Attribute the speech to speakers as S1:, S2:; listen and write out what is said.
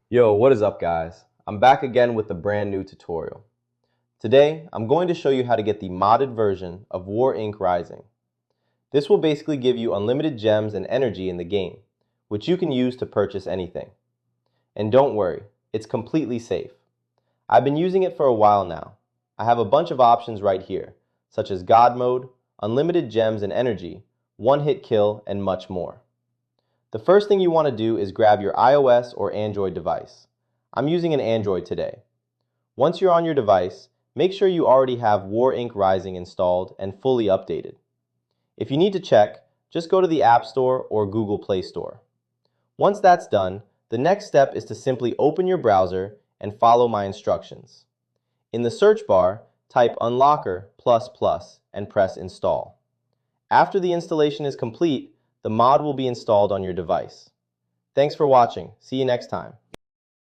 S1: Yo, what is up guys? I'm back again with a brand new tutorial. Today, I'm going to show you how to get the modded version of War Inc. Rising. This will basically give you unlimited gems and energy in the game, which you can use to purchase anything. And don't worry, it's completely safe. I've been using it for a while now. I have a bunch of options right here, such as God Mode, unlimited gems and energy, one-hit kill, and much more. The first thing you want to do is grab your iOS or Android device. I'm using an Android today. Once you're on your device, make sure you already have War Inc. Rising installed and fully updated. If you need to check, just go to the App Store or Google Play Store. Once that's done, the next step is to simply open your browser and follow my instructions. In the search bar, type unlocker and press install. After the installation is complete, the mod will be installed on your device. Thanks for watching. See you next time.